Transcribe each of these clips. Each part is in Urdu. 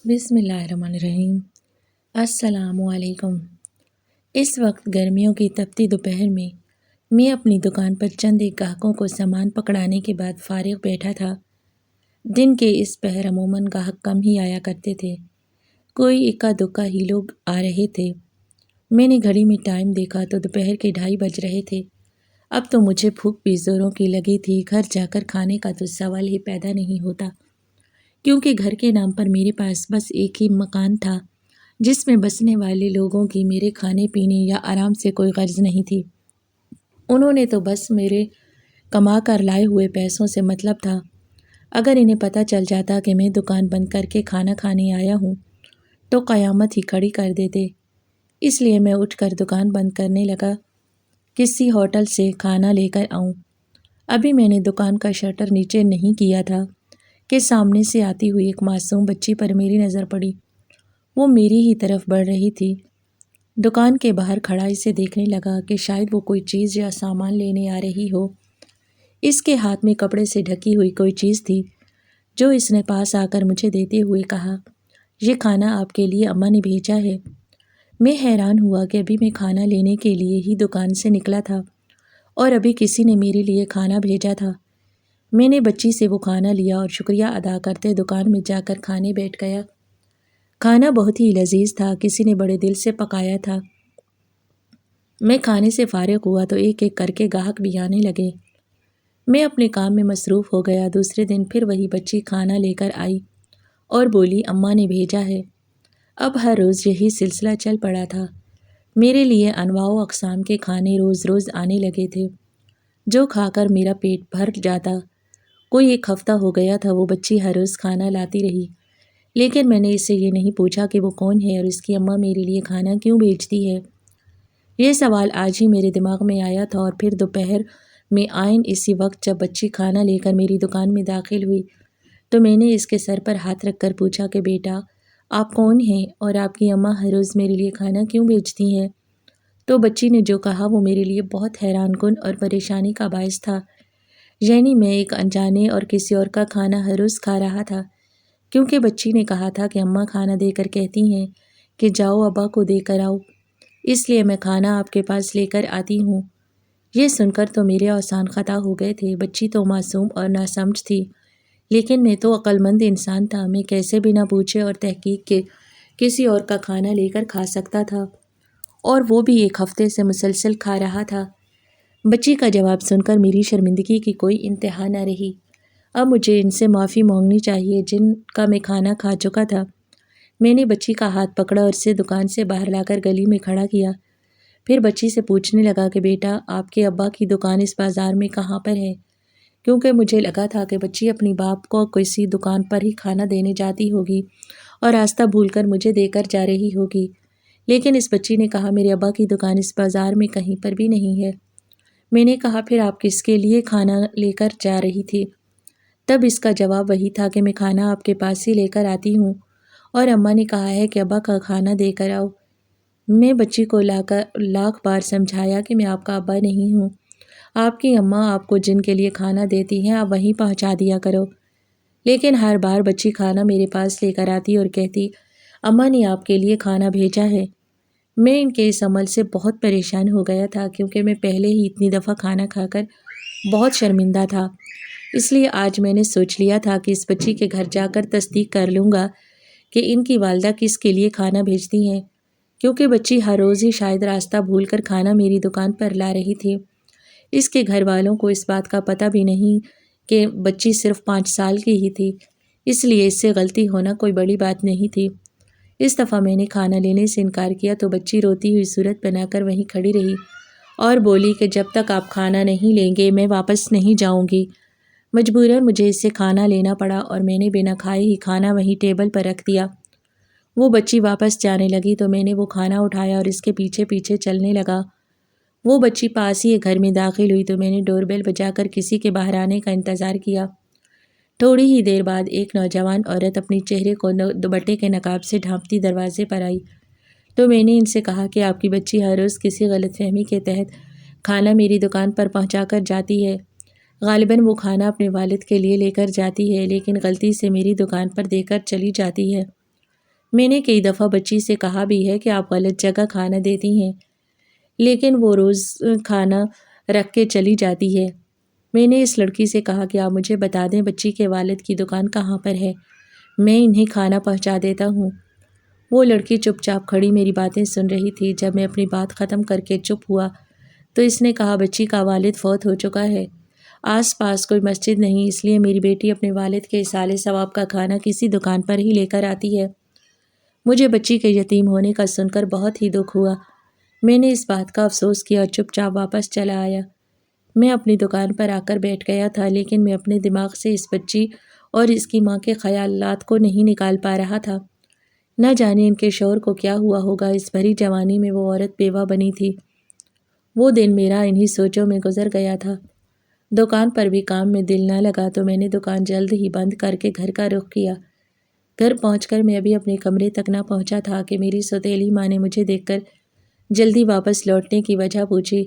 بسم اللہ الرحمن الرحیم۔ السلام علیکم۔ اس وقت گرمیوں کی تپتی دوپہر میں اپنی دکان پر چند ایک گاہکوں کو سامان پکڑانے کے بعد فارغ بیٹھا تھا۔ دن کے اس پہر عموماً گاہک کم ہی آیا کرتے تھے، کوئی اکا دکا ہی لوگ آ رہے تھے۔ میں نے گھڑی میں ٹائم دیکھا تو دوپہر کے 2:30 بج رہے تھے۔ اب تو مجھے بھوک بھی زوروں کی لگی تھی۔ گھر جا کر کھانے کا تو سوال ہی پیدا نہیں ہوتا، کیونکہ گھر کے نام پر میرے پاس بس ایک ہی مکان تھا جس میں بسنے والے لوگوں کی میرے کھانے پینے یا آرام سے کوئی غرض نہیں تھی۔ انہوں نے تو بس میرے کما کر لائے ہوئے پیسوں سے مطلب تھا۔ اگر انہیں پتہ چل جاتا کہ میں دکان بند کر کے کھانا کھانے آیا ہوں تو قیامت ہی کھڑی کر دیتے۔ اس لیے میں اٹھ کر دکان بند کرنے لگا، کسی ہوٹل سے کھانا لے کر آؤں۔ ابھی میں نے دکان کا شٹر نیچے نہیں کیا تھا کہ سامنے سے آتی ہوئی ایک معصوم بچی پر میری نظر پڑی۔ وہ میری ہی طرف بڑھ رہی تھی۔ دکان کے باہر کھڑا اسے دیکھنے لگا کہ شاید وہ کوئی چیز یا سامان لینے آ رہی ہو۔ اس کے ہاتھ میں کپڑے سے ڈھکی ہوئی کوئی چیز تھی جو اس نے پاس آ کر مجھے دیتے ہوئے کہا، یہ کھانا آپ کے لیے اماں نے بھیجا ہے۔ میں حیران ہوا کہ ابھی میں کھانا لینے کے لیے ہی دکان سے نکلا تھا اور ابھی کسی نے میرے لیے کھانا بھیجا تھا۔ میں نے بچی سے وہ کھانا لیا اور شکریہ ادا کرتے دکان میں جا کر کھانے بیٹھ گیا۔ کھانا بہت ہی لذیذ تھا، کسی نے بڑے دل سے پکایا تھا۔ میں کھانے سے فارغ ہوا تو ایک ایک کر کے گاہک بھی آنے لگے۔ میں اپنے کام میں مصروف ہو گیا۔ دوسرے دن پھر وہی بچی کھانا لے کر آئی اور بولی، اماں نے بھیجا ہے۔ اب ہر روز یہی سلسلہ چل پڑا تھا۔ میرے لیے انواع و اقسام کے کھانے روز روز آنے لگے تھے جو کھا کر میرا پیٹ بھر جاتا۔ کوئی 1 ہفتہ ہو گیا تھا وہ بچی ہر روز کھانا لاتی رہی، لیکن میں نے اس سے یہ نہیں پوچھا کہ وہ کون ہے اور اس کی اماں میرے لیے کھانا کیوں بھیجتی ہے۔ یہ سوال آج ہی میرے دماغ میں آیا تھا اور پھر دوپہر میں عین اسی وقت جب بچی کھانا لے کر میری دکان میں داخل ہوئی تو میں نے اس کے سر پر ہاتھ رکھ کر پوچھا کہ بیٹا، آپ کون ہیں اور آپ کی اماں ہر روز میرے لیے کھانا کیوں بھیجتی ہیں؟ تو بچی نے جو کہا وہ میرے لیے بہت حیران کن اور پریشانی کا باعث تھا۔ یعنی میں ایک انجانے اور کسی اور کا کھانا ہر روز کھا رہا تھا، کیونکہ بچی نے کہا تھا کہ اماں کھانا دے کر کہتی ہیں کہ جاؤ ابا کو دے کر آؤ، اس لیے میں کھانا آپ کے پاس لے کر آتی ہوں۔ یہ سن کر تو میرے اوزان خطا ہو گئے تھے۔ بچی تو معصوم اور ناسمجھ تھی، لیکن میں تو عقل مند انسان تھا۔ میں کیسے بنا پوچھے اور تحقیق کے کسی اور کا کھانا لے کر کھا سکتا تھا، اور وہ بھی 1 ہفتے سے مسلسل کھا رہا تھا۔ بچی کا جواب سن کر میری شرمندگی کی کوئی انتہا نہ رہی۔ اب مجھے ان سے معافی مانگنی چاہیے جن کا میں کھانا کھا چکا تھا۔ میں نے بچی کا ہاتھ پکڑا اور اسے دکان سے باہر لا کر گلی میں کھڑا کیا۔ پھر بچی سے پوچھنے لگا کہ بیٹا، آپ کے ابا کی دکان اس بازار میں کہاں پر ہے؟ کیونکہ مجھے لگا تھا کہ بچی اپنی باپ کو کسی دکان پر ہی کھانا دینے جاتی ہوگی اور راستہ بھول کر مجھے دے کر جا رہی ہوگی، لیکن اس بچی نے کہا میرے ابا کی دکان اس بازار میں کہیں پر بھی نہیں ہے۔ میں نے کہا پھر آپ کس کے لیے کھانا لے کر جا رہی تھی؟ تب اس کا جواب وہی تھا کہ میں کھانا آپ کے پاس ہی لے کر آتی ہوں اور اماں نے کہا ہے کہ ابا کا کھانا دے کر آؤ۔ میں بچی کو لاکھ بار سمجھایا کہ میں آپ کا ابا نہیں ہوں، آپ کی اماں آپ کو جن کے لیے کھانا دیتی ہیں آپ وہیں پہنچا دیا کرو، لیکن ہر بار بچی کھانا میرے پاس لے کر آتی اور کہتی، اماں نے آپ کے لیے کھانا بھیجا ہے۔ میں ان کے اس عمل سے بہت پریشان ہو گیا تھا، کیونکہ میں پہلے ہی اتنی دفعہ کھانا کھا کر بہت شرمندہ تھا۔ اس لیے آج میں نے سوچ لیا تھا کہ اس بچی کے گھر جا کر تصدیق کر لوں گا کہ ان کی والدہ کس کے لیے کھانا بھیجتی ہیں، کیونکہ بچی ہر روز ہی شاید راستہ بھول کر کھانا میری دکان پر لا رہی تھی۔ اس کے گھر والوں کو اس بات کا پتہ بھی نہیں کہ بچی صرف 5 سال کی ہی تھی، اس لیے اس سے غلطی ہونا کوئی بڑی بات نہیں تھی۔ اس دفعہ میں نے کھانا لینے سے انکار کیا تو بچی روتی ہوئی صورت بنا کر وہیں کھڑی رہی اور بولی کہ جب تک آپ کھانا نہیں لیں گے میں واپس نہیں جاؤں گی۔ مجبوراً مجھے اس سے کھانا لینا پڑا اور میں نے بنا کھائے ہی کھانا وہیں ٹیبل پر رکھ دیا۔ وہ بچی واپس جانے لگی تو میں نے وہ کھانا اٹھایا اور اس کے پیچھے پیچھے چلنے لگا۔ وہ بچی پاس ہی گھر میں داخل ہوئی تو میں نے ڈور بیل بجا کر کسی کے باہر آنے کا انتظار کیا۔ تھوڑی ہی دیر بعد ایک نوجوان عورت اپنے چہرے کو دوپٹے کے نقاب سے ڈھانپتی دروازے پر آئی تو میں نے ان سے کہا کہ آپ کی بچی ہر روز کسی غلط فہمی کے تحت کھانا میری دکان پر پہنچا کر جاتی ہے۔ غالباً وہ کھانا اپنے والد کے لیے لے کر جاتی ہے، لیکن غلطی سے میری دکان پر دے کر چلی جاتی ہے۔ میں نے کئی دفعہ بچی سے کہا بھی ہے کہ آپ غلط جگہ کھانا دیتی ہیں، لیکن وہ روز کھانا رکھ کے چلی جاتی ہے۔ میں نے اس لڑکی سے کہا کہ آپ مجھے بتا دیں بچی کے والد کی دکان کہاں پر ہے، میں انہیں کھانا پہنچا دیتا ہوں۔ وہ لڑکی چپ چاپ کھڑی میری باتیں سن رہی تھی۔ جب میں اپنی بات ختم کر کے چپ ہوا تو اس نے کہا، بچی کا والد فوت ہو چکا ہے، آس پاس کوئی مسجد نہیں، اس لیے میری بیٹی اپنے والد کے ایصال ثواب کا کھانا کسی دکان پر ہی لے کر آتی ہے۔ مجھے بچی کے یتیم ہونے کا سن کر بہت ہی دکھ ہوا۔ میں نے اس بات کا افسوس کیا اور چپ چاپ واپس چلا آیا۔ میں اپنی دکان پر آ کر بیٹھ گیا تھا، لیکن میں اپنے دماغ سے اس بچی اور اس کی ماں کے خیالات کو نہیں نکال پا رہا تھا۔ نہ جانے ان کے شوہر کو کیا ہوا ہوگا، اس بھری جوانی میں وہ عورت بیوہ بنی تھی۔ وہ دن میرا انہی سوچوں میں گزر گیا تھا۔ دکان پر بھی کام میں دل نہ لگا تو میں نے دکان جلد ہی بند کر کے گھر کا رخ کیا۔ گھر پہنچ کر میں ابھی اپنے کمرے تک نہ پہنچا تھا کہ میری سوتیلی ماں نے مجھے دیکھ کر جلدی واپس لوٹنے کی وجہ پوچھی۔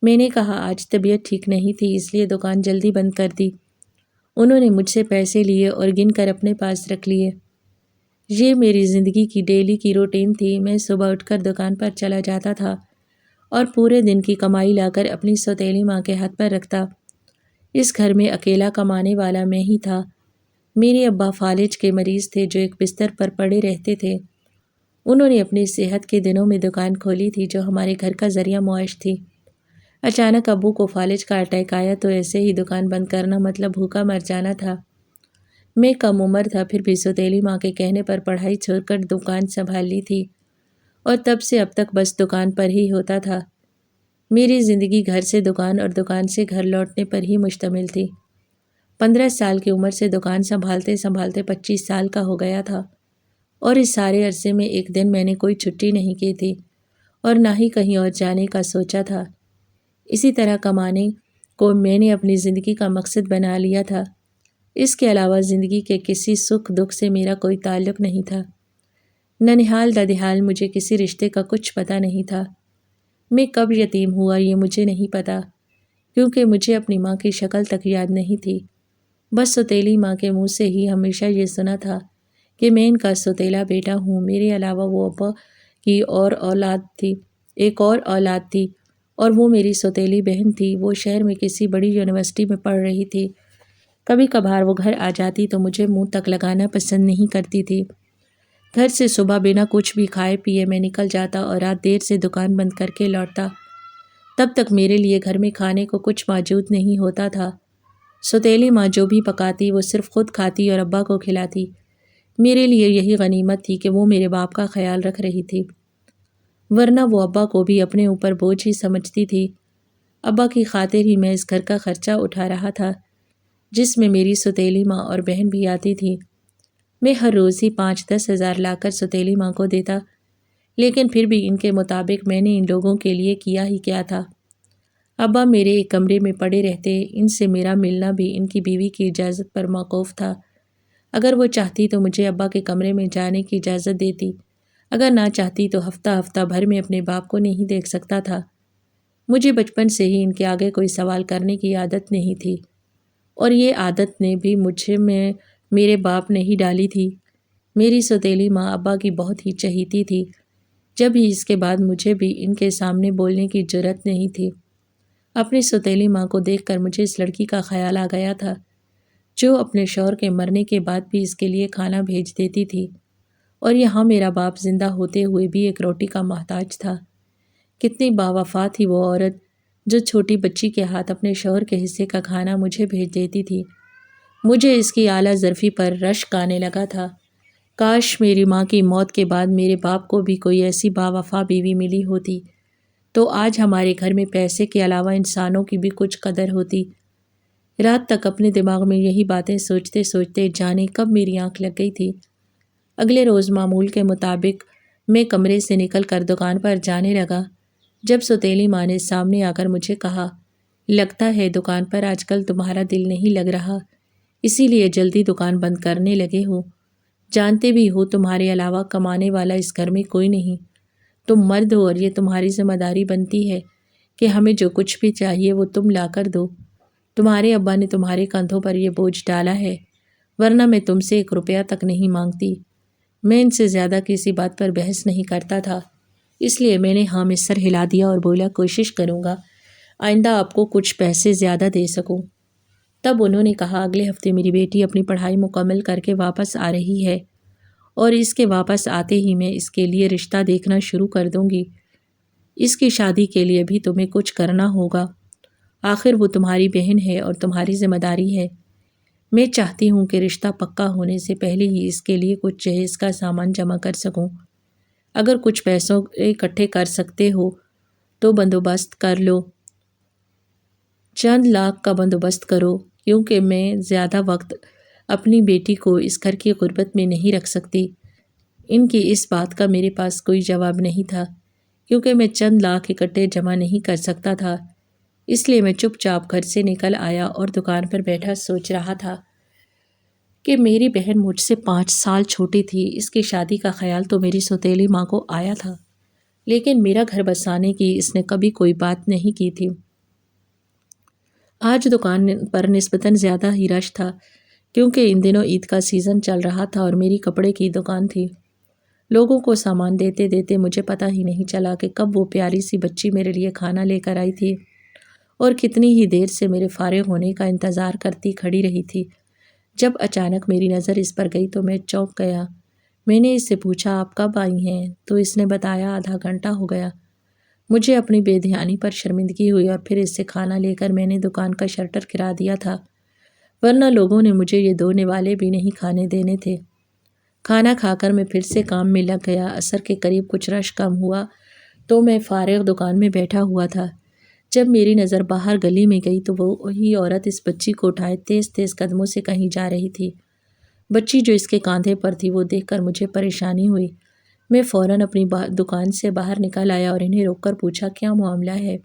میں نے کہا آج طبیعت ٹھیک نہیں تھی، اس لیے دکان جلدی بند کر دی۔ انہوں نے مجھ سے پیسے لیے اور گن کر اپنے پاس رکھ لیے۔ یہ میری زندگی کی ڈیلی کی روٹین تھی۔ میں صبح اٹھ کر دکان پر چلا جاتا تھا اور پورے دن کی کمائی لا کر اپنی سوتیلی ماں کے ہاتھ پر رکھتا۔ اس گھر میں اکیلا کمانے والا میں ہی تھا۔ میرے ابا فالج کے مریض تھے جو ایک بستر پر پڑے رہتے تھے۔ انہوں نے اپنی صحت کے دنوں میں دکان کھولی تھی جو ہمارے گھر کا ذریعہ معاش تھی۔ اچانک ابو کو فالج کا اٹیک آیا تو ایسے ہی دکان بند کرنا مطلب بھوکا مر جانا تھا۔ میں کم عمر تھا، پھر بھی سوتیلی ماں کے کہنے پر پڑھائی چھوڑ کر دکان سنبھال لی تھی اور تب سے اب تک بس دکان پر ہی ہوتا تھا۔ میری زندگی گھر سے دکان اور دکان سے گھر لوٹنے پر ہی مشتمل تھی۔ 15 سال کی عمر سے دکان سنبھالتے سنبھالتے 25 سال کا ہو گیا تھا، اور اس سارے عرصے میں ایک دن میں نے کوئی چھٹی نہیں کی تھی اور نہ ہی کہیں اور جانے کا سوچا تھا۔ اسی طرح کمانے کو میں نے اپنی زندگی کا مقصد بنا لیا تھا۔ اس کے علاوہ زندگی کے کسی سکھ دکھ سے میرا کوئی تعلق نہیں تھا۔ ننہال ددھیال مجھے کسی رشتے کا کچھ پتہ نہیں تھا۔ میں کب یتیم ہوا یہ مجھے نہیں پتہ، کیونکہ مجھے اپنی ماں کی شکل تک یاد نہیں تھی۔ بس سوتیلی ماں کے منہ سے ہی ہمیشہ یہ سنا تھا کہ میں ان کا سوتیلا بیٹا ہوں۔ میرے علاوہ وہ ابا کی ایک اور اولاد تھی اور وہ میری سوتیلی بہن تھی۔ وہ شہر میں کسی بڑی یونیورسٹی میں پڑھ رہی تھی۔ کبھی کبھار وہ گھر آ جاتی تو مجھے منہ تک لگانا پسند نہیں کرتی تھی۔ گھر سے صبح بنا کچھ بھی کھائے پیے میں نکل جاتا اور رات دیر سے دکان بند کر کے لوٹتا۔ تب تک میرے لیے گھر میں کھانے کو کچھ موجود نہیں ہوتا تھا۔ سوتیلی ماں جو بھی پکاتی وہ صرف خود کھاتی اور ابا کو کھلاتی۔ میرے لیے یہی غنیمت تھی کہ وہ میرے باپ کا خیال رکھ رہی تھی، ورنہ وہ ابا کو بھی اپنے اوپر بوجھ ہی سمجھتی تھی۔ ابا کی خاطر ہی میں اس گھر کا خرچہ اٹھا رہا تھا، جس میں میری سوتیلی ماں اور بہن بھی آتی تھی۔ میں ہر روز ہی 5-10 ہزار لا کر سوتیلی ماں کو دیتا، لیکن پھر بھی ان کے مطابق میں نے ان لوگوں کے لیے کیا ہی کیا تھا۔ ابا میرے ایک کمرے میں پڑے رہتے، ان سے میرا ملنا بھی ان کی بیوی کی اجازت پر موقوف تھا۔ اگر وہ چاہتی تو مجھے ابا کے کمرے میں جانے کی اجازت دیتی، اگر نہ چاہتی تو ہفتہ بھر میں اپنے باپ کو نہیں دیکھ سکتا تھا۔ مجھے بچپن سے ہی ان کے آگے کوئی سوال کرنے کی عادت نہیں تھی، اور یہ عادت نے بھی مجھے میں میرے باپ نے ہی ڈالی تھی۔ میری سوتیلی ماں ابا کی بہت ہی چہیتی تھی، جب ہی اس کے بعد مجھے بھی ان کے سامنے بولنے کی جرأت نہیں تھی۔ اپنی سوتیلی ماں کو دیکھ کر مجھے اس لڑکی کا خیال آ گیا تھا جو اپنے شوہر کے مرنے کے بعد بھی اس کے لیے کھانا بھیج دیتی تھی، اور یہاں میرا باپ زندہ ہوتے ہوئے بھی ایک روٹی کا محتاج تھا۔ کتنی باوفا تھی وہ عورت جو چھوٹی بچی کے ہاتھ اپنے شوہر کے حصے کا کھانا مجھے بھیج دیتی تھی۔ مجھے اس کی اعلیٰ ظرفی پر رشک آنے لگا تھا۔ کاش میری ماں کی موت کے بعد میرے باپ کو بھی کوئی ایسی باوفا بیوی ملی ہوتی تو آج ہمارے گھر میں پیسے کے علاوہ انسانوں کی بھی کچھ قدر ہوتی۔ رات تک اپنے دماغ میں یہی باتیں سوچتے سوچتے جانے کب میری آنکھ لگ گئی تھی۔ اگلے روز معمول کے مطابق میں کمرے سے نکل کر دکان پر جانے لگا، جب سوتیلی ماں نے سامنے آ کر مجھے کہا، لگتا ہے دکان پر آج کل تمہارا دل نہیں لگ رہا، اسی لیے جلدی دکان بند کرنے لگے ہو۔ جانتے بھی ہو تمہارے علاوہ کمانے والا اس گھر میں کوئی نہیں، تم مرد ہو اور یہ تمہاری ذمہ داری بنتی ہے کہ ہمیں جو کچھ بھی چاہیے وہ تم لا کر دو۔ تمہارے ابا نے تمہارے کندھوں پر یہ بوجھ ڈالا ہے، ورنہ میں تم سے 1 روپیہ تک نہیں مانگتی۔ میں ان سے زیادہ کسی بات پر بحث نہیں کرتا تھا، اس لیے میں نے ہاں میں سر ہلا دیا اور بولا کوشش کروں گا آئندہ آپ کو کچھ پیسے زیادہ دے سکوں۔ تب انہوں نے کہا اگلے ہفتے میری بیٹی اپنی پڑھائی مکمل کر کے واپس آ رہی ہے اور اس کے واپس آتے ہی میں اس کے لیے رشتہ دیکھنا شروع کر دوں گی۔ اس کی شادی کے لیے بھی تمہیں کچھ کرنا ہوگا، آخر وہ تمہاری بہن ہے اور تمہاری ذمہ داری ہے۔ میں چاہتی ہوں کہ رشتہ پکا ہونے سے پہلے ہی اس کے لیے کچھ جہیز کا سامان جمع کر سکوں۔ اگر کچھ پیسوں اکٹھے کر سکتے ہو تو بندوبست کر لو، چند لاکھ کا بندوبست کرو، کیونکہ میں زیادہ وقت اپنی بیٹی کو اس گھر کی غربت میں نہیں رکھ سکتی۔ ان کی اس بات کا میرے پاس کوئی جواب نہیں تھا، کیونکہ میں چند لاکھ اکٹھے جمع نہیں کر سکتا تھا۔ اس لیے میں چپ چاپ گھر سے نکل آیا اور دکان پر بیٹھا سوچ رہا تھا کہ میری بہن مجھ سے 5 سال چھوٹی تھی۔ اس کی شادی کا خیال تو میری سوتیلی ماں کو آیا تھا، لیکن میرا گھر بسانے کی اس نے کبھی کوئی بات نہیں کی تھی۔ آج دکان پر نسبتاً زیادہ ہی رش تھا، کیونکہ ان دنوں عید کا سیزن چل رہا تھا اور میری کپڑے کی دکان تھی۔ لوگوں کو سامان دیتے دیتے مجھے پتہ ہی نہیں چلا کہ کب وہ پیاری سی بچی میرے لیے کھانا لے کر آئی تھی اور کتنی ہی دیر سے میرے فارغ ہونے کا انتظار کرتی کھڑی رہی تھی۔ جب اچانک میری نظر اس پر گئی تو میں چونک گیا۔ میں نے اس سے پوچھا آپ کب آئی ہیں؟ تو اس نے بتایا آدھا گھنٹہ ہو گیا۔ مجھے اپنی بے دھیانی پر شرمندگی ہوئی اور پھر اس سے کھانا لے کر میں نے دکان کا شٹر گرا دیا تھا، ورنہ لوگوں نے مجھے یہ 2 نوالے بھی نہیں کھانے دینے تھے۔ کھانا کھا کر میں پھر سے کام میں لگ گیا۔ عصر کے قریب کچھ رش کم ہوا تو میں فارغ دکان میں بیٹھا ہوا تھا۔ جب میری نظر باہر گلی میں گئی تو وہی عورت اس بچی کو اٹھائے تیز تیز قدموں سے کہیں جا رہی تھی۔ بچی جو اس کے کاندھے پر تھی وہ دیکھ کر مجھے پریشانی ہوئی۔ میں فوراً اپنی دکان سے باہر نکل آیا اور انہیں روک کر پوچھا کیا معاملہ ہے؟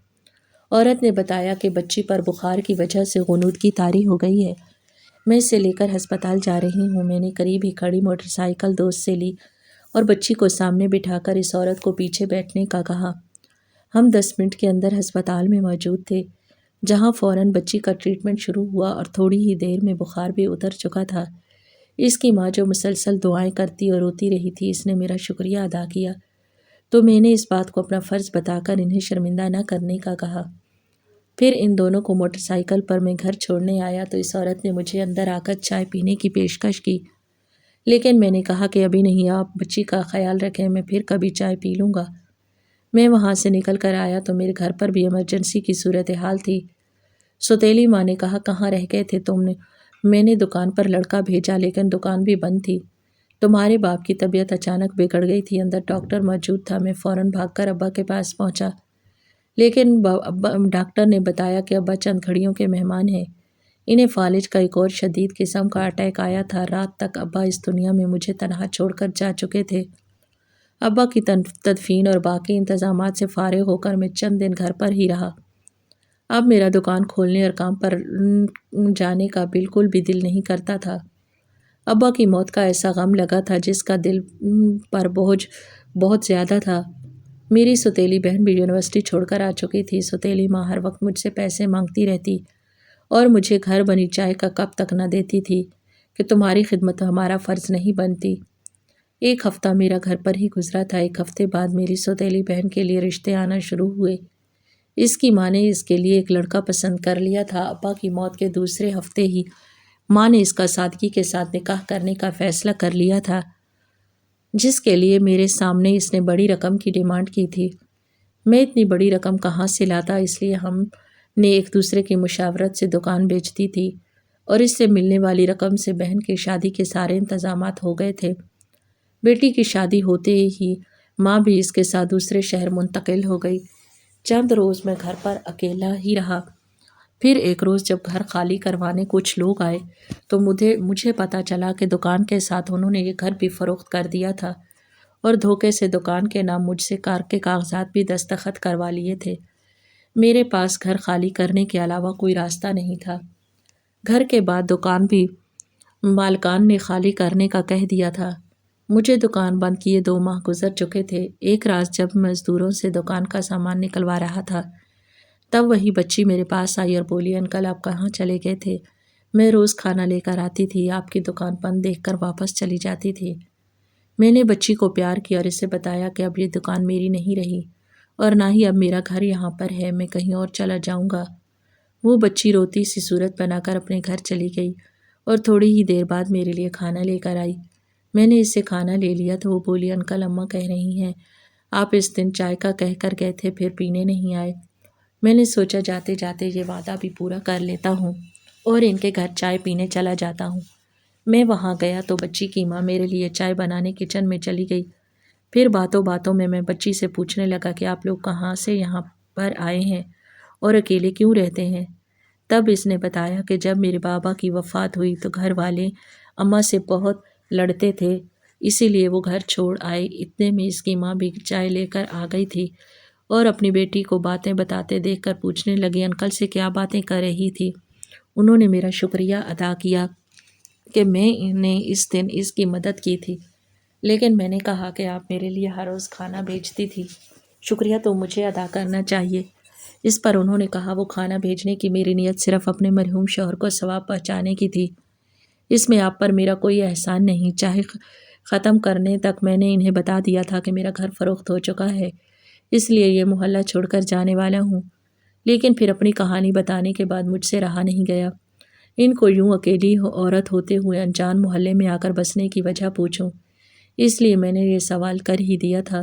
عورت نے بتایا کہ بچی پر بخار کی وجہ سے غنودگی طاری ہو گئی ہے، میں اسے لے کر ہسپتال جا رہی ہوں۔ میں نے قریب ہی کھڑی موٹر سائیکل دوست سے لی اور بچی کو سامنے بٹھا کر اس عورت کو پیچھے بیٹھنے کا کہا۔ ہم 10 منٹ کے اندر ہسپتال میں موجود تھے، جہاں فوراً بچی کا ٹریٹمنٹ شروع ہوا اور تھوڑی ہی دیر میں بخار بھی اتر چکا تھا۔ اس کی ماں جو مسلسل دعائیں کرتی اور روتی رہی تھی، اس نے میرا شکریہ ادا کیا تو میں نے اس بات کو اپنا فرض بتا کر انہیں شرمندہ نہ کرنے کا کہا۔ پھر ان دونوں کو موٹر سائیکل پر میں گھر چھوڑنے آیا تو اس عورت نے مجھے اندر آ کر چائے پینے کی پیشکش کی، لیکن میں نے کہا کہ ابھی نہیں، آپ بچی کا خیال رکھیں، میں پھر کبھی چائے پی لوں گا۔ میں وہاں سے نکل کر آیا تو میرے گھر پر بھی ایمرجنسی کی صورتحال تھی۔ سوتیلی ماں نے کہا کہاں رہ گئے تھے تم نے؟ میں نے دکان پر لڑکا بھیجا لیکن دکان بھی بند تھی۔ تمہارے باپ کی طبیعت اچانک بگڑ گئی تھی، اندر ڈاکٹر موجود تھا۔ میں فوراً بھاگ کر ابا کے پاس پہنچا، لیکن ڈاکٹر نے بتایا کہ ابا چند گھڑیوں کے مہمان ہیں، انہیں فالج کا ایک اور شدید قسم کا اٹیک آیا تھا۔ رات تک ابا اس دنیا میں مجھے تنہا چھوڑ کر جا چکے تھے۔ ابا کی تدفین اور باقی انتظامات سے فارغ ہو کر میں چند دن گھر پر ہی رہا۔ اب میرا دکان کھولنے اور کام پر جانے کا بالکل بھی دل نہیں کرتا تھا۔ ابا کی موت کا ایسا غم لگا تھا جس کا دل پر بوجھ بہت زیادہ تھا۔ میری سوتیلی بہن بھی یونیورسٹی چھوڑ کر آ چکی تھی۔ سوتیلی ماں ہر وقت مجھ سے پیسے مانگتی رہتی اور مجھے گھر بنی چائے کا کپ تک نہ دیتی تھی کہ تمہاری خدمت ہمارا فرض نہیں بنتی۔ ایک ہفتہ میرا گھر پر ہی گزرا تھا۔ ایک ہفتے بعد میری سوتیلی بہن کے لیے رشتے آنا شروع ہوئے۔ اس کی ماں نے اس کے لیے ایک لڑکا پسند کر لیا تھا۔ ابا کی موت کے دوسرے ہفتے ہی ماں نے اس کا سادگی کے ساتھ نکاح کرنے کا فیصلہ کر لیا تھا، جس کے لیے میرے سامنے اس نے بڑی رقم کی ڈیمانڈ کی تھی۔ میں اتنی بڑی رقم کہاں سے لاتا، اس لیے ہم نے ایک دوسرے کی مشاورت سے دکان بیچ دی تھی اور اس سے ملنے والی رقم سے بہن کی شادی کے سارے انتظامات ہو گئے تھے۔ بیٹی کی شادی ہوتے ہی ماں بھی اس کے ساتھ دوسرے شہر منتقل ہو گئی۔ چند روز میں گھر پر اکیلا ہی رہا۔ پھر ایک روز جب گھر خالی کروانے کچھ لوگ آئے تو مجھے پتہ چلا کہ دکان کے ساتھ انہوں نے یہ گھر بھی فروخت کر دیا تھا اور دھوکے سے دکان کے نام مجھ سے کار کے کاغذات بھی دستخط کروا لیے تھے۔ میرے پاس گھر خالی کرنے کے علاوہ کوئی راستہ نہیں تھا۔ گھر کے بعد دکان بھی مالکان نے خالی کرنے کا کہہ دیا تھا۔ مجھے دکان بند کیے 2 ماہ گزر چکے تھے۔ ایک رات جب مزدوروں سے دکان کا سامان نکلوا رہا تھا تب وہی بچی میرے پاس آئی اور بولی انکل آپ کہاں چلے گئے تھے؟ میں روز کھانا لے کر آتی تھی، آپ کی دکان بند دیکھ کر واپس چلی جاتی تھی۔ میں نے بچی کو پیار کیا اور اسے بتایا کہ اب یہ دکان میری نہیں رہی اور نہ ہی اب میرا گھر یہاں پر ہے، میں کہیں اور چلا جاؤں گا۔ وہ بچی روتی سی صورت بنا کر اپنے گھر چلی گئی اور تھوڑی ہی دیر بعد میرے لیے کھانا لے کر آئی۔ میں نے اس سے کھانا لے لیا تو وہ بولی، انکل اماں کہہ رہی ہیں آپ اس دن چائے کا کہہ کر گئے تھے پھر پینے نہیں آئے۔ میں نے سوچا جاتے جاتے یہ وعدہ بھی پورا کر لیتا ہوں اور ان کے گھر چائے پینے چلا جاتا ہوں۔ میں وہاں گیا تو بچی کی ماں میرے لیے چائے بنانے کچن میں چلی گئی۔ پھر باتوں باتوں میں بچی سے پوچھنے لگا کہ آپ لوگ کہاں سے یہاں پر آئے ہیں اور اکیلے کیوں رہتے ہیں۔ تب اس نے بتایا کہ جب میرے بابا کی وفات ہوئی تو گھر والے اماں سے بہت لڑتے تھے، اسی لیے وہ گھر چھوڑ آئے۔ اتنے میں اس کی ماں بھی چائے لے کر آ گئی تھی اور اپنی بیٹی کو باتیں بتاتے دیکھ کر پوچھنے لگی، انکل سے کیا باتیں کر رہی تھی۔ انہوں نے میرا شکریہ ادا کیا کہ میں نے اس دن اس کی مدد کی تھی، لیکن میں نے کہا کہ آپ میرے لیے ہر روز کھانا بھیجتی تھی، شکریہ تو مجھے ادا کرنا چاہیے۔ اس پر انہوں نے کہا وہ کھانا بھیجنے کی میری نیت صرف اپنے مرحوم شوہر کو ثواب پہنچانے کی تھی، اس میں آپ پر میرا کوئی احسان نہیں۔ چائے ختم کرنے تک میں نے انہیں بتا دیا تھا کہ میرا گھر فروخت ہو چکا ہے، اس لیے یہ محلہ چھوڑ کر جانے والا ہوں، لیکن پھر اپنی کہانی بتانے کے بعد مجھ سے رہا نہیں گیا۔ ان کو یوں اکیلی عورت ہوتے ہوئے انجان محلے میں آ کر بسنے کی وجہ پوچھوں، اس لیے میں نے یہ سوال کر ہی دیا تھا۔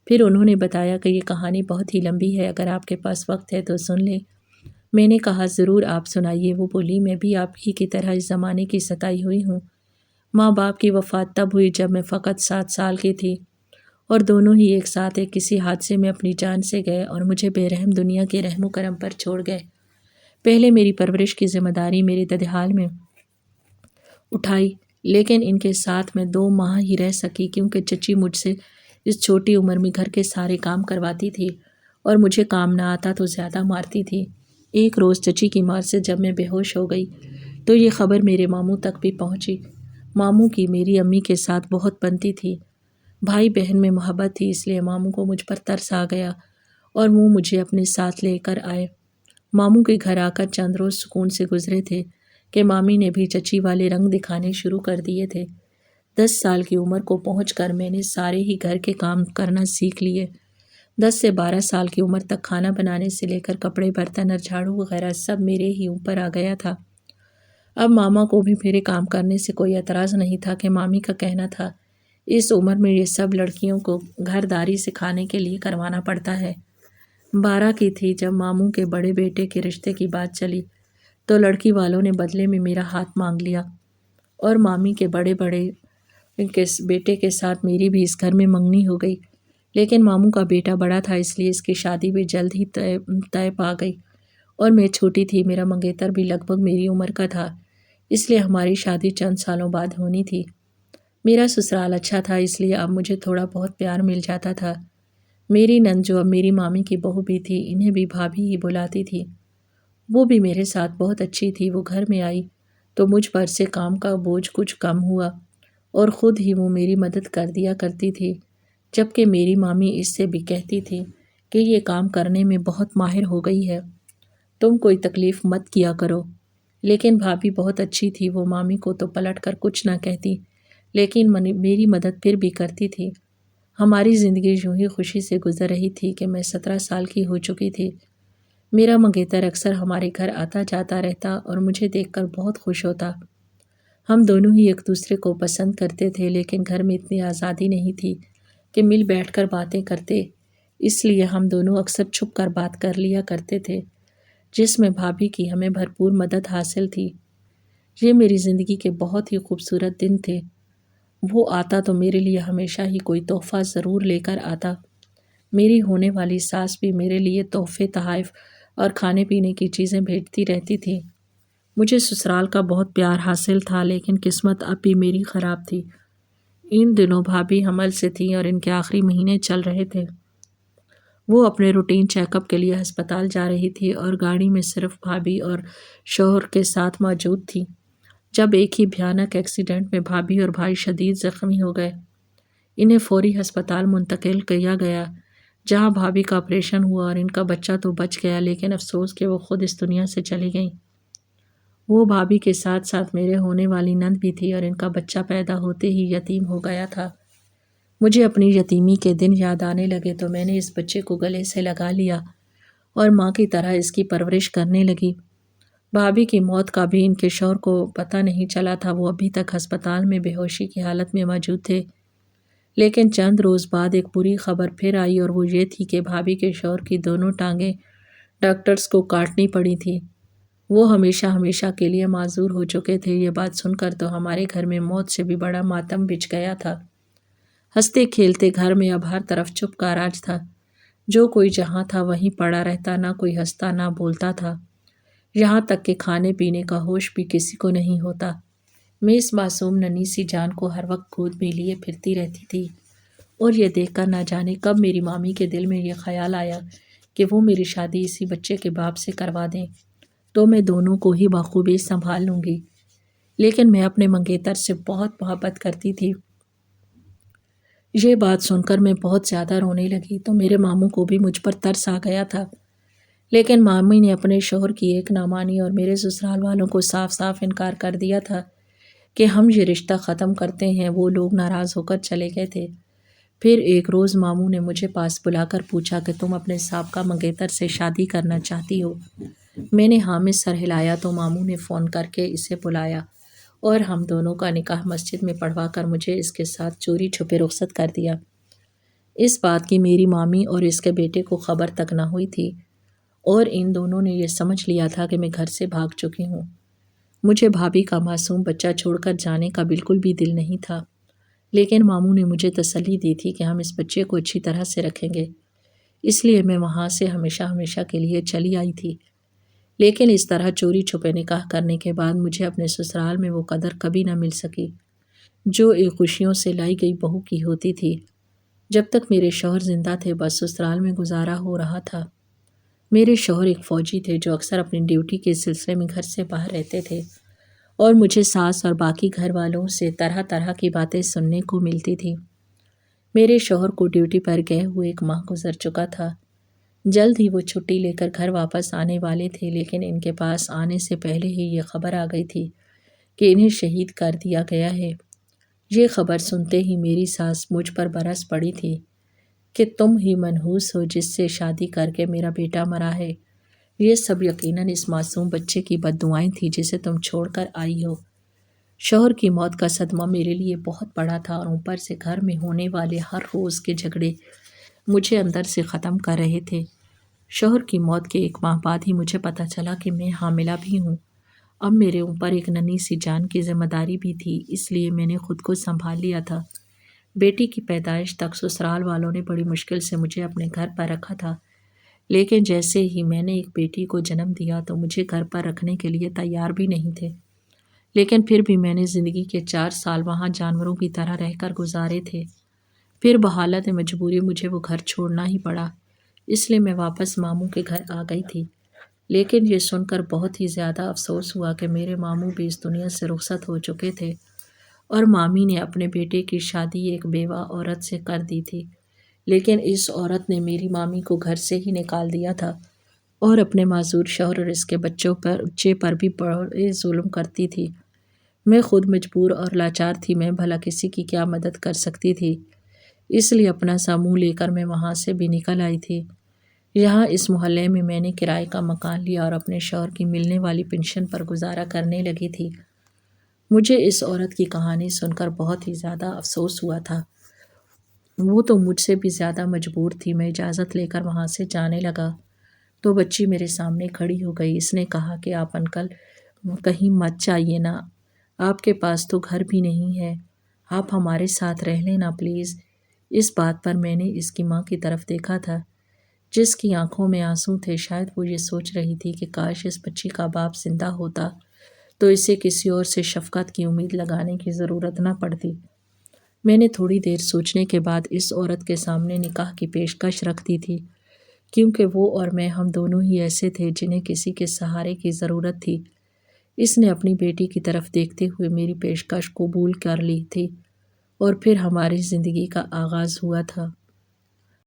پھر انہوں نے بتایا کہ یہ کہانی بہت ہی لمبی ہے، اگر آپ کے پاس وقت ہے تو سن لیں۔ میں نے کہا ضرور آپ سنائیے۔ وہ بولی، میں بھی آپ ہی کی طرح اس زمانے کی ستائی ہوئی ہوں۔ ماں باپ کی وفات تب ہوئی جب میں فقط 7 سال کی تھی اور دونوں ہی ایک ساتھ ایک کسی حادثے میں اپنی جان سے گئے اور مجھے بے رحم دنیا کے رحم و کرم پر چھوڑ گئے۔ پہلے میری پرورش کی ذمہ داری میری ددحال میں اٹھائی، لیکن ان کے ساتھ میں 2 ماہ ہی رہ سکی کیونکہ چچی مجھ سے اس چھوٹی عمر میں گھر کے سارے کام کرواتی تھی اور مجھے کام نہ آتا تو زیادہ مارتی تھی۔ ایک روز چچی کی مار سے جب میں بے ہوش ہو گئی تو یہ خبر میرے ماموں تک بھی پہنچی۔ ماموں کی میری امی کے ساتھ بہت بنتی تھی، بھائی بہن میں محبت تھی، اس لیے ماموں کو مجھ پر ترس آ گیا اور وہ مجھے اپنے ساتھ لے کر آئے۔ ماموں کے گھر آ کر چند روز سکون سے گزرے تھے کہ مامی نے بھی چچی والے رنگ دکھانے شروع کر دیے تھے۔ 10 سال کی عمر کو پہنچ کر میں نے سارے ہی گھر کے کام کرنا سیکھ لیے۔ 10 سے 12 سال کی عمر تک کھانا بنانے سے لے کر کپڑے برتن اور جھاڑو وغیرہ سب میرے ہی اوپر آ گیا تھا۔ اب ماما کو بھی میرے کام کرنے سے کوئی اعتراض نہیں تھا کہ مامی کا کہنا تھا اس عمر میں یہ سب لڑکیوں کو گھرداری سکھانے کے لیے کروانا پڑتا ہے۔ 12 کی تھی جب ماموں کے بڑے بیٹے کے رشتے کی بات چلی تو لڑکی والوں نے بدلے میں میرا ہاتھ مانگ لیا اور مامی کے بڑے بیٹے کے ساتھ میری بھی اس گھر میں منگنی ہو گئی، لیکن ماموں کا بیٹا بڑا تھا اس لیے اس کی شادی بھی جلد ہی طے پا گئی اور میں چھوٹی تھی، میرا منگیتر بھی لگ بھگ میری عمر کا تھا، اس لیے ہماری شادی چند سالوں بعد ہونی تھی۔ میرا سسرال اچھا تھا اس لیے اب مجھے تھوڑا بہت پیار مل جاتا تھا۔ میری نند جو اب میری مامی کی بہو بھی تھی، انہیں بھی بھابھی ہی بلاتی تھی، وہ بھی میرے ساتھ بہت اچھی تھی۔ وہ گھر میں آئی تو مجھ پر سے کام کا بوجھ کچھ کم ہوا اور خود ہی وہ میری مدد کر دیا کرتی تھی، جبکہ میری مامی اس سے بھی کہتی تھی کہ یہ کام کرنے میں بہت ماہر ہو گئی ہے، تم کوئی تکلیف مت کیا کرو۔ لیکن بھابھی بہت اچھی تھی، وہ مامی کو تو پلٹ کر کچھ نہ کہتی لیکن میری مدد پھر بھی کرتی تھی۔ ہماری زندگی یوں ہی خوشی سے گزر رہی تھی کہ میں 17 سال کی ہو چکی تھی۔ میرا منگیتر اکثر ہمارے گھر آتا جاتا رہتا اور مجھے دیکھ کر بہت خوش ہوتا۔ ہم دونوں ہی ایک دوسرے کو پسند کرتے تھے، لیکن گھر میں اتنی آزادی نہیں تھی کہ مل بیٹھ کر باتیں کرتے، اس لیے ہم دونوں اکثر چھپ کر بات کر لیا کرتے تھے، جس میں بھابھی کی ہمیں بھرپور مدد حاصل تھی۔ یہ میری زندگی کے بہت ہی خوبصورت دن تھے۔ وہ آتا تو میرے لیے ہمیشہ ہی کوئی تحفہ ضرور لے کر آتا۔ میری ہونے والی ساس بھی میرے لیے تحفے، تحائف اور کھانے پینے کی چیزیں بھیجتی رہتی تھی۔ مجھے سسرال کا بہت پیار حاصل تھا، لیکن قسمت اب بھی میری خراب تھی۔ ان دنوں بھابھی حمل سے تھیں اور ان کے آخری مہینے چل رہے تھے۔ وہ اپنے روٹین چیک اپ کے لیے ہسپتال جا رہی تھی اور گاڑی میں صرف بھابھی اور شوہر کے ساتھ موجود تھی جب ایک ہی بھیانک ایکسیڈنٹ میں بھابھی اور بھائی شدید زخمی ہو گئے۔ انہیں فوری ہسپتال منتقل کیا گیا جہاں بھابھی کا آپریشن ہوا اور ان کا بچہ تو بچ گیا، لیکن افسوس کہ وہ خود اس دنیا سے چلی گئیں۔ وہ بھابھی کے ساتھ ساتھ میرے ہونے والی نند بھی تھی اور ان کا بچہ پیدا ہوتے ہی یتیم ہو گیا تھا۔ مجھے اپنی یتیمی کے دن یاد آنے لگے تو میں نے اس بچے کو گلے سے لگا لیا اور ماں کی طرح اس کی پرورش کرنے لگی۔ بھابھی کی موت کا بھی ان کے شوہر کو پتہ نہیں چلا تھا، وہ ابھی تک ہسپتال میں بے ہوشی کی حالت میں موجود تھے۔ لیکن چند روز بعد ایک بری خبر پھر آئی اور وہ یہ تھی کہ بھابھی کے شوہر کی دونوں ٹانگیں ڈاکٹرز کو کاٹنی پڑی تھیں۔ وہ ہمیشہ ہمیشہ کے لیے معذور ہو چکے تھے۔ یہ بات سن کر تو ہمارے گھر میں موت سے بھی بڑا ماتم بچھ گیا تھا۔ ہنستے کھیلتے گھر میں اب ہر طرف چپ کا راج تھا۔ جو کوئی جہاں تھا وہیں پڑا رہتا، نہ کوئی ہنستا نہ بولتا تھا، یہاں تک کہ کھانے پینے کا ہوش بھی کسی کو نہیں ہوتا۔ میں اس معصوم ننھی سی جان کو ہر وقت گود میں لیے پھرتی رہتی تھی اور یہ دیکھ کر نہ جانے کب میری مامی کے دل میں یہ خیال آیا کہ وہ میری شادی اسی بچے کے باپ سے کروا دیں تو میں دونوں کو ہی بخوبی سنبھال لوں گی۔ لیکن میں اپنے منگیتر سے بہت محبت کرتی تھی۔ یہ بات سن کر میں بہت زیادہ رونے لگی تو میرے ماموں کو بھی مجھ پر ترس آ گیا تھا، لیکن مامی نے اپنے شوہر کی ایک نہ مانی اور میرے سسرال والوں کو صاف صاف انکار کر دیا تھا کہ ہم یہ رشتہ ختم کرتے ہیں۔ وہ لوگ ناراض ہو کر چلے گئے تھے۔ پھر ایک روز ماموں نے مجھے پاس بلا کر پوچھا کہ تم اپنے سابقہ منگیتر سے شادی کرنا چاہتی ہو؟ میں نے ہاں میں سر ہلایا تو ماموں نے فون کر کے اسے بلایا اور ہم دونوں کا نکاح مسجد میں پڑھوا کر مجھے اس کے ساتھ چوری چھپے رخصت کر دیا۔ اس بات کی میری مامی اور اس کے بیٹے کو خبر تک نہ ہوئی تھی اور ان دونوں نے یہ سمجھ لیا تھا کہ میں گھر سے بھاگ چکی ہوں۔ مجھے بھابھی کا معصوم بچہ چھوڑ کر جانے کا بالکل بھی دل نہیں تھا، لیکن ماموں نے مجھے تسلی دی تھی کہ ہم اس بچے کو اچھی طرح سے رکھیں گے، اس لیے میں وہاں سے ہمیشہ ہمیشہ کے لیے چلی آئی تھی۔ لیکن اس طرح چوری چھپے نکاح کرنے کے بعد مجھے اپنے سسرال میں وہ قدر کبھی نہ مل سکی جو ایک خوشیوں سے لائی گئی بہو کی ہوتی تھی۔ جب تک میرے شوہر زندہ تھے بس سسرال میں گزارا ہو رہا تھا۔ میرے شوہر ایک فوجی تھے جو اکثر اپنی ڈیوٹی کے سلسلے میں گھر سے باہر رہتے تھے اور مجھے ساس اور باقی گھر والوں سے طرح طرح کی باتیں سننے کو ملتی تھی۔ میرے شوہر کو ڈیوٹی پر گئے ہوئے 1 ماہ گزر چکا تھا۔ جلد ہی وہ چھٹی لے کر گھر واپس آنے والے تھے، لیکن ان کے پاس آنے سے پہلے ہی یہ خبر آ گئی تھی کہ انہیں شہید کر دیا گیا ہے۔ یہ خبر سنتے ہی میری ساس مجھ پر برس پڑی تھی کہ تم ہی منحوس ہو جس سے شادی کر کے میرا بیٹا مرا ہے۔ یہ سب یقیناً اس معصوم بچے کی بددعائیں تھیں جسے تم چھوڑ کر آئی ہو۔ شوہر کی موت کا صدمہ میرے لیے بہت بڑا تھا اور اوپر سے گھر میں ہونے والے ہر روز کے جھگڑے مجھے اندر سے ختم کر رہے تھے۔ شوہر کی موت کے 1 ماہ بعد ہی مجھے پتہ چلا کہ میں حاملہ بھی ہوں۔ اب میرے اوپر ایک ننھی سی جان کی ذمہ داری بھی تھی، اس لیے میں نے خود کو سنبھال لیا تھا۔ بیٹی کی پیدائش تک سسرال والوں نے بڑی مشکل سے مجھے اپنے گھر پر رکھا تھا، لیکن جیسے ہی میں نے ایک بیٹی کو جنم دیا تو مجھے گھر پر رکھنے کے لیے تیار بھی نہیں تھے۔ لیکن پھر بھی میں نے زندگی کے 4 سال وہاں جانوروں کی طرح رہ کر گزارے تھے۔ پھر بحالت مجبوری مجھے وہ گھر چھوڑنا ہی پڑا، اس لیے میں واپس ماموں کے گھر آ گئی تھی۔ لیکن یہ سن کر بہت ہی زیادہ افسوس ہوا کہ میرے ماموں بھی اس دنیا سے رخصت ہو چکے تھے اور مامی نے اپنے بیٹے کی شادی ایک بیوہ عورت سے کر دی تھی۔ لیکن اس عورت نے میری مامی کو گھر سے ہی نکال دیا تھا اور اپنے معذور شوہر اور اس کے بچے پر بھی بڑے ظلم کرتی تھی۔ میں خود مجبور اور لاچار تھی، میں بھلا کسی کی کیا مدد کر سکتی تھی، اس لیے اپنا سا منہ لے کر میں وہاں سے بھی نکل آئی تھی۔ یہاں اس محلے میں میں نے کرائے کا مکان لیا اور اپنے شوہر کی ملنے والی پنشن پر گزارا کرنے لگی تھی۔ مجھے اس عورت کی کہانی سن کر بہت ہی زیادہ افسوس ہوا تھا۔ وہ تو مجھ سے بھی زیادہ مجبور تھی۔ میں اجازت لے کر وہاں سے جانے لگا تو بچی میرے سامنے کھڑی ہو گئی۔ اس نے کہا کہ آپ انکل کہیں مت جائیے نا، آپ کے پاس تو گھر بھی نہیں ہے، آپ ہمارے ساتھ رہ لینا پلیز۔ اس بات پر میں نے اس کی ماں کی طرف دیکھا تھا جس کی آنکھوں میں آنسو تھے۔ شاید وہ یہ سوچ رہی تھی کہ کاش اس بچی کا باپ زندہ ہوتا تو اسے کسی اور سے شفقت کی امید لگانے کی ضرورت نہ پڑتی۔ میں نے تھوڑی دیر سوچنے کے بعد اس عورت کے سامنے نکاح کی پیشکش رکھ دی تھی، کیونکہ وہ اور میں ہم دونوں ہی ایسے تھے جنہیں کسی کے سہارے کی ضرورت تھی۔ اس نے اپنی بیٹی کی طرف دیکھتے ہوئے میری پیشکش قبول کر لی تھی اور پھر ہماری زندگی کا آغاز ہوا تھا۔